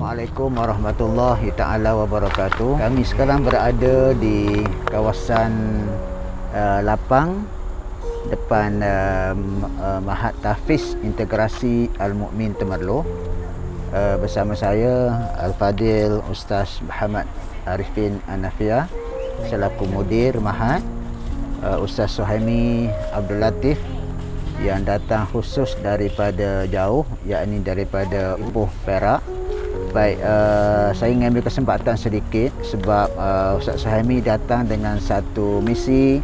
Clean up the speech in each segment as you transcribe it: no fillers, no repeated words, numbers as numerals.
Assalamualaikum warahmatullahi ta'ala wabarakatuh. Kami sekarang berada di kawasan lapang depan Mahat Tahfiz Integrasi Al-Mu'min Temerloh. Bersama saya Al-Fadil Ustaz Muhammad Arifin An-Nafiyah selaku mudir Mahat, Ustaz Suhaimi Abdul Latif yang datang khusus daripada jauh, yakni daripada Ipoh, Perak. Baik, saya ingin ambil kesempatan sedikit sebab Ustaz Suhaimi datang dengan satu misi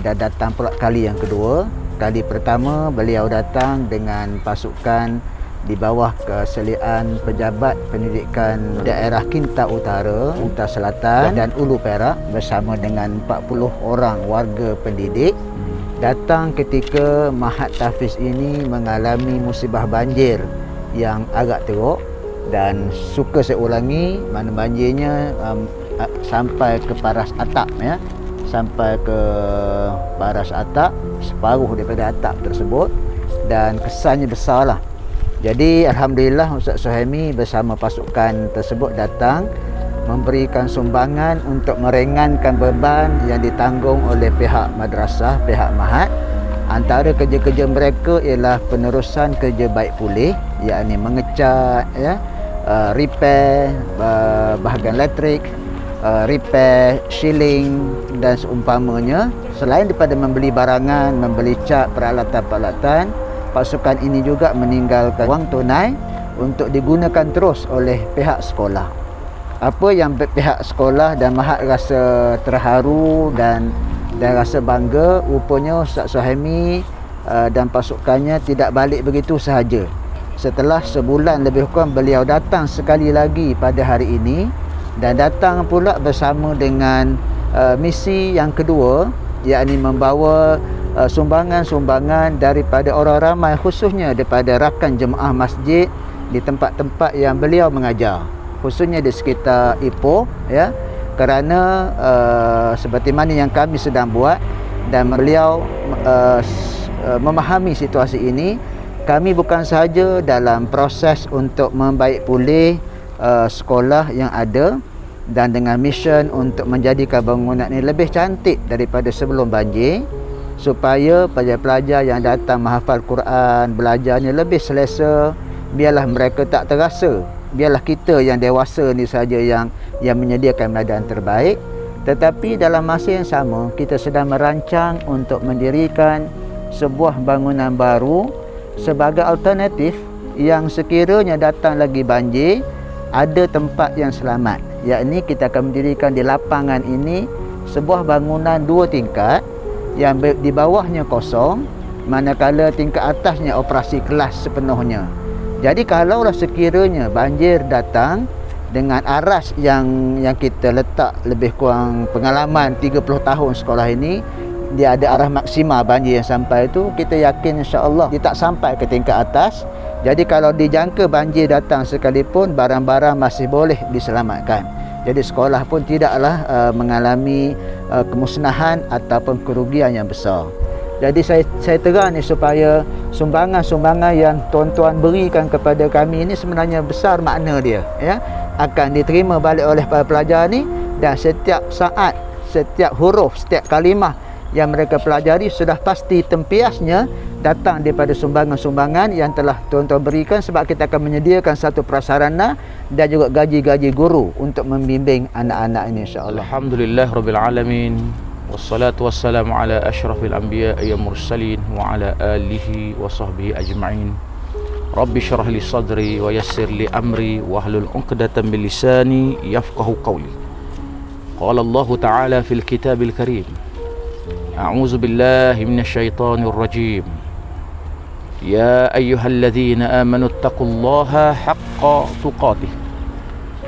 dan datang pula kali yang kedua. Kali pertama beliau datang dengan pasukan di bawah keseliaan Pejabat Pendidikan Daerah Kinta Utara, Kinta Selatan dan Ulu Perak bersama dengan 40 orang warga pendidik. Datang ketika Mahat Tahfiz ini mengalami musibah banjir yang agak teruk, dan suka saya ulangi, mana banjirnya sampai ke paras atap, ya, sampai ke paras atap, separuh daripada atap tersebut, dan kesannya besarlah. Jadi alhamdulillah Ustaz Suhaimi bersama pasukan tersebut datang memberikan sumbangan untuk meringankan beban yang ditanggung oleh pihak madrasah, pihak Mahat. Antara kerja-kerja mereka ialah penerusan kerja baik pulih, yakni mengecat, ya, repair bahagian elektrik, repair shilling dan seumpamanya. Selain daripada membeli barangan, membeli cat, peralatan-peralatan, pasukan ini juga meninggalkan wang tunai untuk digunakan terus oleh pihak sekolah. Apa yang pihak sekolah dan Mahat rasa terharu dan rasa bangga, rupanya Ustaz Suhaimi dan pasukannya tidak balik begitu sahaja. Setelah sebulan lebih kurang, beliau datang sekali lagi pada hari ini, dan datang pula bersama dengan misi yang kedua, yakni membawa sumbangan-sumbangan daripada orang ramai, khususnya daripada rakan jemaah masjid di tempat-tempat yang beliau mengajar, khususnya di sekitar Ipoh, ya, kerana seperti mana yang kami sedang buat dan beliau memahami situasi ini, kami bukan sahaja dalam proses untuk membaik pulih sekolah yang ada dan dengan mission untuk menjadikan bangunan ini lebih cantik daripada sebelum banjir, supaya pelajar-pelajar yang datang menghafal Quran, belajarnya lebih selesa, biarlah mereka tak terasa, biarlah kita yang dewasa ni saja yang menyediakan medan terbaik. Tetapi dalam masa yang sama, kita sedang merancang untuk mendirikan sebuah bangunan baru sebagai alternatif yang sekiranya datang lagi banjir, ada tempat yang selamat. Yakni kita akan mendirikan di lapangan ini sebuah bangunan 2 tingkat yang di bawahnya kosong, manakala tingkat atasnya operasi kelas sepenuhnya. Jadi kalaulah sekiranya banjir datang dengan aras yang kita letak lebih kurang pengalaman 30 tahun sekolah ini, dia ada arah maksima banjir yang sampai itu, kita yakin insya-Allah dia tak sampai ke tingkat atas. Jadi kalau dijangka banjir datang sekalipun, barang-barang masih boleh diselamatkan. Jadi sekolah pun tidaklah mengalami kemusnahan ataupun kerugian yang besar. Jadi saya terang ni supaya sumbangan-sumbangan yang tuan-tuan berikan kepada kami ini sebenarnya besar makna dia, ya, akan diterima balik oleh para pelajar ni, dan setiap saat, setiap huruf, setiap kalimah yang mereka pelajari sudah pasti tempiasnya datang daripada sumbangan-sumbangan yang telah tuan-tuan berikan, sebab kita akan menyediakan satu prasarana dan juga gaji-gaji guru untuk membimbing anak-anak ini, insya-Allah. Alhamdulillah rabbil alamin. Wassalatu wassalamu ala asyrafil anbiya'i wal mursalin wa ala alihi wa sahbihi ajma'in. Rabbi syrah li sadri wa yassir li amri wa hlul 'uqdatam min lisani yafqahu qawli. Qala Allah Ta'ala fil kitabil karim. A'udzu billahi minasy syaithanir rajim. Ya ayyuhalladzina amanu taqullaha haqqa tuqatih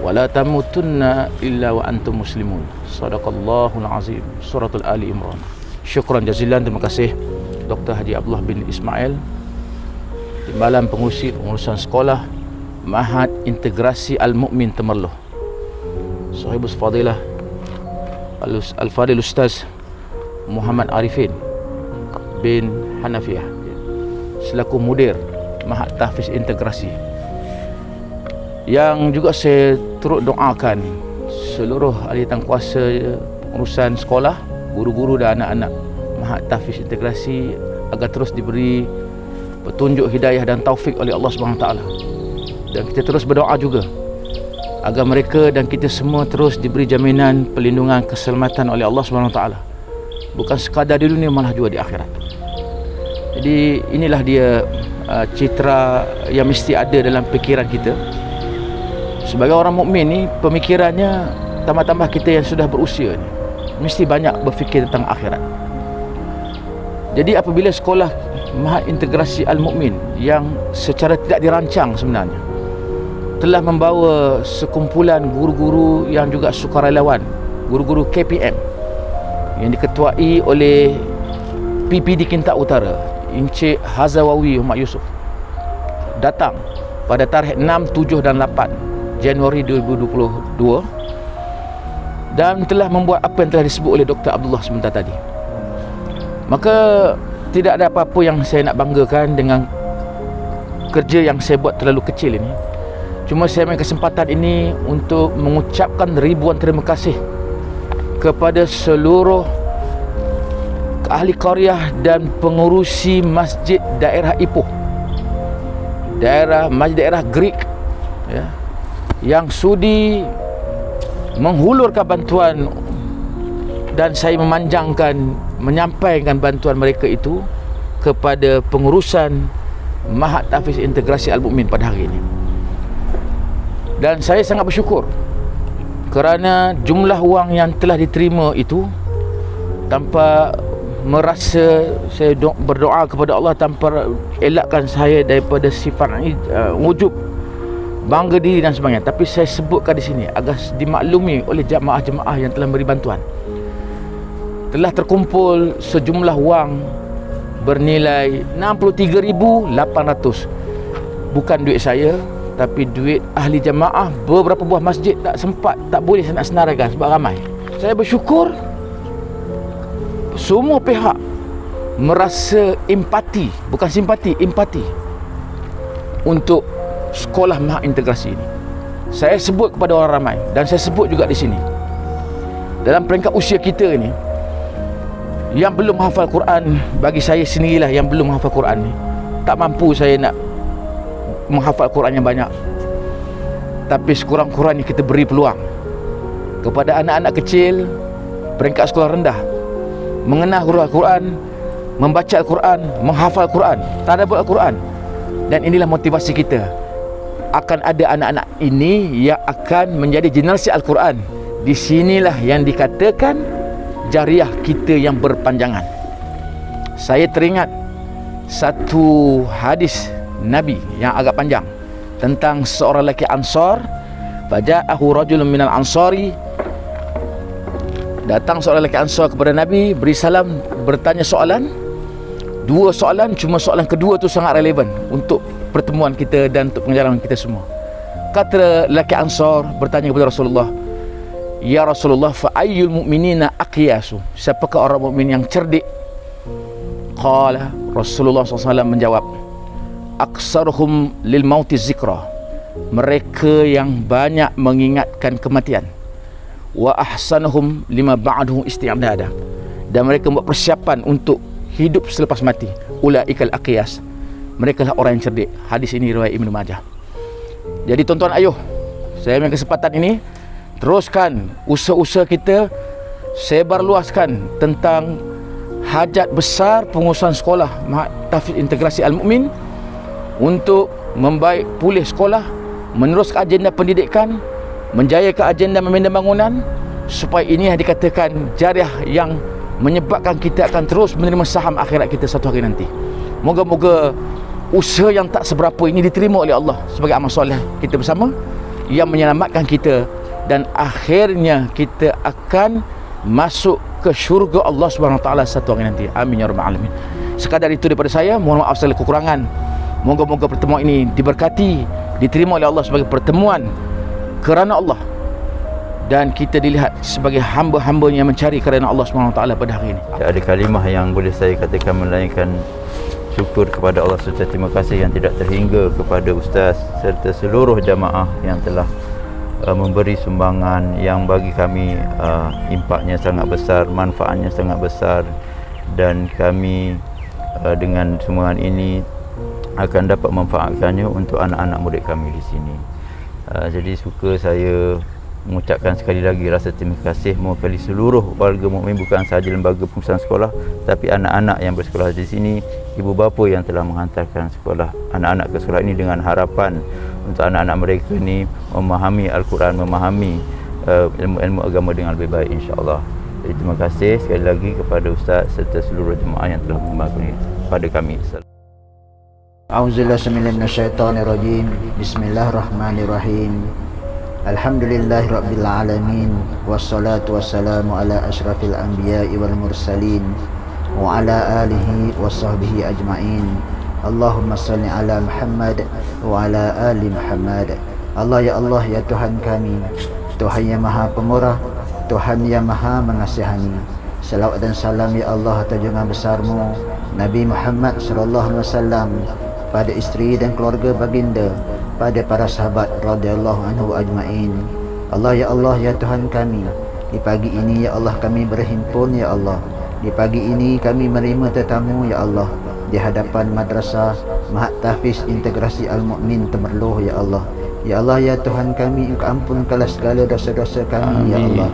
wa la tamutunna illa wa antum muslimun. Sadaqallahul azim. Suratul Ali Imran. Syukran jazilan, terima kasih Dr. Haji Abdullah bin Ismail, Timbalan Pengurusan Sekolah Mahat Integrasi Al-Mu'min Temerloh. Sahibus Fadilah Al-Fadil Ustaz Muhammad Arifin bin Hanafiyah selaku mudir Mahat Tahfiz Integrasi. yang juga saya turut doakan seluruh ahli tangkuasa urusan sekolah, guru-guru dan anak-anak Mahat Tahfiz Integrasi agar terus diberi petunjuk, hidayah dan taufik oleh Allah SWT. Dan kita terus berdoa juga agar mereka dan kita semua terus diberi jaminan perlindungan keselamatan oleh Allah SWT, bukan sekadar di dunia, malah juga di akhirat. Jadi inilah dia citra yang mesti ada dalam fikiran kita. Sebagai orang mukmin ni, pemikirannya tambah-tambah kita yang sudah berusia ni mesti banyak berfikir tentang akhirat. Jadi apabila sekolah Mahat Integrasi Al-Mukmin yang secara tidak dirancang sebenarnya telah membawa sekumpulan guru-guru yang juga sukarelawan, guru-guru KPM yang diketuai oleh PPD Kintab Utara, Encik Hazawawi Muhammad Yusof, datang pada tarikh 6, 7 dan 8 Januari 2022 dan telah membuat apa yang telah disebut oleh Dr. Abdullah sebentar tadi. Maka tidak ada apa-apa yang saya nak banggakan dengan kerja yang saya buat terlalu kecil ini. Cuma saya ambil kesempatan ini untuk mengucapkan ribuan terima kasih kepada seluruh ahli qaryah dan pengurusi masjid daerah Ipoh, masjid daerah Greek, ya, yang sudi menghulurkan bantuan, dan saya menyampaikan bantuan mereka itu kepada pengurusan Mahat Tahfiz Integrasi Al-Mukmin pada hari ini. Dan saya sangat bersyukur kerana jumlah wang yang telah diterima itu, tanpa merasa saya berdoa kepada Allah, tanpa elakkan saya daripada sifat wujub, bangga diri dan sebagainya, tapi saya sebutkan di sini agar dimaklumi oleh jemaah-jemaah yang telah memberi bantuan. Telah terkumpul sejumlah wang bernilai 63,800. Bukan duit saya, tapi duit ahli jemaah beberapa buah masjid. Tak sempat, tak boleh saya nak senaraikan sebab ramai. Saya bersyukur semua pihak merasa empati, bukan simpati, empati untuk sekolah Mahat Integrasi ini. Saya sebut kepada orang ramai, dan saya sebut juga di sini, dalam peringkat usia kita ni, yang belum menghafal Quran, bagi saya sendirilah yang belum menghafal Quran ni, tak mampu saya nak menghafal Quran yang banyak. Tapi sekurang-kurangnya kita beri peluang kepada anak-anak kecil peringkat sekolah rendah mengenal Al-Quran, membaca Al-Quran, menghafal Al-Quran, tadabbur Al-Quran. Dan inilah motivasi kita. Akan ada anak-anak ini yang akan menjadi generasi Al-Quran. Di sinilah yang dikatakan jariah kita yang berpanjangan. Saya teringat satu hadis Nabi yang agak panjang tentang seorang lelaki Ansar. Faja'ahu rajulun minal ansari, datang seorang lelaki Ansar kepada Nabi, beri salam, bertanya soalan. Dua soalan, cuma soalan kedua tu sangat relevan untuk pertemuan kita dan untuk pengajaran kita semua. Kata lelaki Ansar bertanya kepada Rasulullah, "Ya Rasulullah, fa ayyul mu'minina aqyasu?" Siapakah orang mukmin yang cerdik? Qala, Rasulullah SAW menjawab, "Aksaruhum lil mauti zikra." Mereka yang banyak mengingatkan kematian. Wa ahsanuhum lima ba'dahu isti'dada. Dan mereka buat persiapan untuk hidup selepas mati. Ulaikal aqyas. Mereka lah orang yang cerdik. Hadis ini riwayat Ibnu Majah. Jadi tuan-tuan ayuh, saya ambil kesempatan ini, teruskan usaha-usaha kita, sebarluaskan tentang hajat besar pengurusan sekolah Mahat Tahfiz Integrasi Al-Mukmin untuk membaik pulih sekolah, meneruskan agenda pendidikan, menjayakan agenda membina bangunan, supaya ini yang dikatakan jariah yang menyebabkan kita akan terus menerima saham akhirat kita satu hari nanti. Moga-moga usaha yang tak seberapa ini diterima oleh Allah sebagai amal soleh kita bersama, yang menyelamatkan kita, dan akhirnya kita akan masuk ke syurga Allah SWT satu hari nanti. Amin ya rabbal alamin. Sekadar itu daripada saya, mohon maaf segala kekurangan. Moga-moga pertemuan ini diberkati, diterima oleh Allah sebagai pertemuan kerana Allah, dan kita dilihat sebagai hamba-hamba yang mencari kerana Allah SWT pada hari ini. Ada kalimah yang boleh saya katakan melainkan syukur kepada Allah serta terima kasih yang tidak terhingga kepada Ustaz serta seluruh jamaah yang telah memberi sumbangan yang bagi kami impaknya sangat besar, manfaatnya sangat besar, dan kami dengan sumbangan ini akan dapat memanfaatkannya untuk anak-anak murid kami di sini. Jadi suka saya mengucapkan sekali lagi rasa terima kasih mewakili seluruh warga mukmin, bukan sahaja lembaga pengurusan sekolah tapi anak-anak yang bersekolah di sini, ibu bapa yang telah menghantarkan sekolah anak-anak ke sekolah ini dengan harapan untuk anak-anak mereka ni memahami Al-Quran, memahami ilmu-ilmu agama dengan lebih baik, insya-Allah. Jadi terima kasih sekali lagi kepada Ustaz serta seluruh jemaah yang telah membantu kepada kami. A'udzubillahi minasyaitonirrajim. Bismillahirrahmanirrahim. Alhamdulillahirabbil alamin wassalatu wassalamu ala asyrafil anbiya'i wal mursalin wa ala alihi washabbihi ajmain. Allahumma salli ala Muhammad wa ala ali Muhammad. Allah ya Allah ya Tuhan kami, Tuhan yang Maha Pemurah, Tuhan yang Maha Mengasihani. Salawat dan salam ya Allah atas junjungan besar-Mu Nabi Muhammad sallallahu alaihi wasallam, pada isteri dan keluarga baginda, pada para sahabat radhiyallahu anhu ajmain. Allah ya Allah ya Tuhan kami, di pagi ini ya Allah kami berhimpun ya Allah. Di pagi ini kami menerima tetamu ya Allah di hadapan Madrasah Mahat Tahfiz Integrasi Al-Mu'min Temerloh ya Allah. Ya Allah ya Tuhan kami, Engkau ampunkanlah segala dosa-dosa kami ya Allah.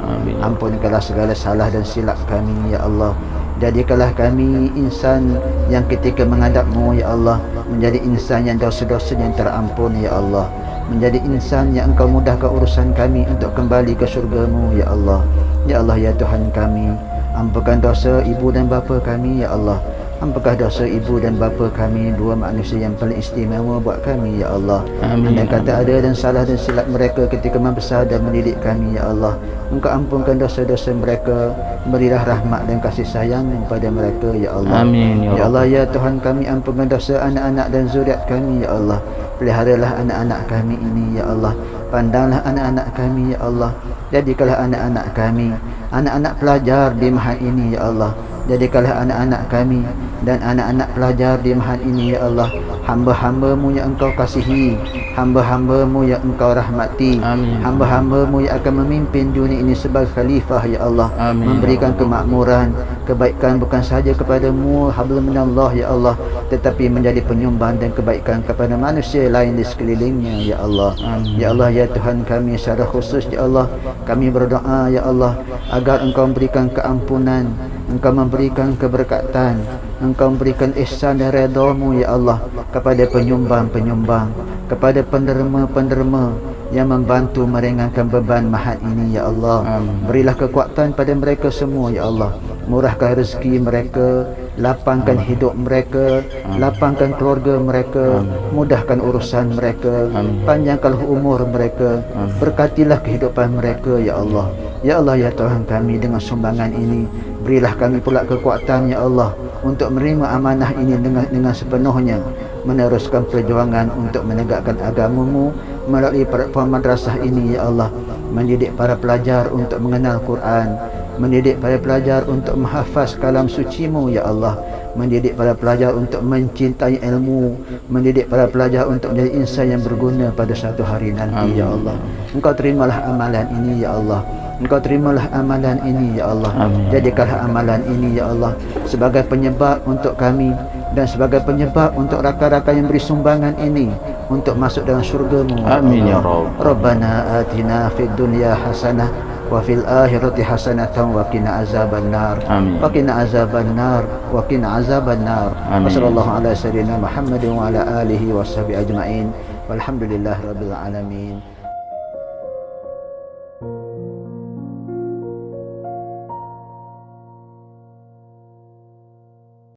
Ampunkanlah segala salah dan silap kami ya Allah. Jadikanlah kami insan yang ketika menghadap-Mu ya Allah menjadi insan yang dosa-dosa yang terampun ya Allah. Menjadi insan yang Engkau mudahkan urusan kami untuk kembali ke syurga-Mu ya Allah. Ya Allah ya Tuhan kami, ampunkan dosa ibu dan bapa kami ya Allah. Ampunkan dosa ibu dan bapa kami, dua manusia yang paling istimewa buat kami ya Allah. Andai kata ada dan salah dan silap mereka ketika membesar dan mendidik kami ya Allah, Engkau ampunkan dosa-dosa mereka, berilah rahmat dan kasih sayang kepada mereka ya Allah. Amin ya Allah ya Tuhan kami, ampunkan dosa anak-anak dan zuriat kami ya Allah. Peliharalah anak-anak kami ini ya Allah. Pandanglah anak-anak kami ya Allah. Jadikanlah anak-anak kami anak-anak pelajar di Mahat ini ya Allah. Jadikanlah anak-anak kami dan anak-anak pelajar di Mahat ini ya Allah hamba-hamba-Mu yang Engkau kasihi, hamba-hamba-Mu yang Engkau rahmati, hamba-hamba-Mu yang akan memimpin dunia ini sebagai khalifah ya Allah. Memberikan kemakmuran, kebaikan bukan sahaja kepada-Mu hablum minallah ya Allah, tetapi menjadi penyumbang dan kebaikan kepada manusia lain di sekelilingnya ya Allah. Ya Allah ya Tuhan kami, secara khusus ya Allah kami berdoa ya Allah agar Engkau memberikan keampunan, Engkau memberikan keberkatan, Engkau memberikan ihsan dan redha-Mu ya Allah kepada penyumbang-penyumbang, kepada penderma-penderma yang membantu meringankan beban Mahat ini ya Allah. Berilah kekuatan pada mereka semua ya Allah. Murahkan rezeki mereka, lapangkan hidup mereka, lapangkan keluarga mereka, mudahkan urusan mereka, panjangkanlah umur mereka, berkatilah kehidupan mereka ya Allah. Ya Allah ya Tuhan kami, dengan sumbangan ini berilah kami pula kekuatan ya Allah untuk menerima amanah ini dengan sepenuhnya, meneruskan perjuangan untuk menegakkan agama-Mu melalui platform madrasah ini ya Allah. Mendidik para pelajar untuk mengenal Quran, mendidik para pelajar untuk menghafaz kalam suci-Mu ya Allah, mendidik para pelajar untuk mencintai ilmu, mendidik para pelajar untuk menjadi insan yang berguna pada satu hari nanti ya Allah. Engkau terimalah amalan ini ya Allah. Engkau terimalah amalan ini ya Allah. Jadikanlah amalan ini ya Allah sebagai penyebab untuk kami dan sebagai penyebab untuk rakan-rakan yang beri sumbangan ini untuk masuk dalam syurga-Mu. Amin ya Rabb. Rabbana atina fid dunya hasanah wa fil akhirati hasanatan wa qina azabannar. Wa qina azabannar wa qina azabannar. Wassallallahu ala sayyidina Muhammadin wa ala alihi washabihi ajmain. Walhamdulillahirabbil alamin.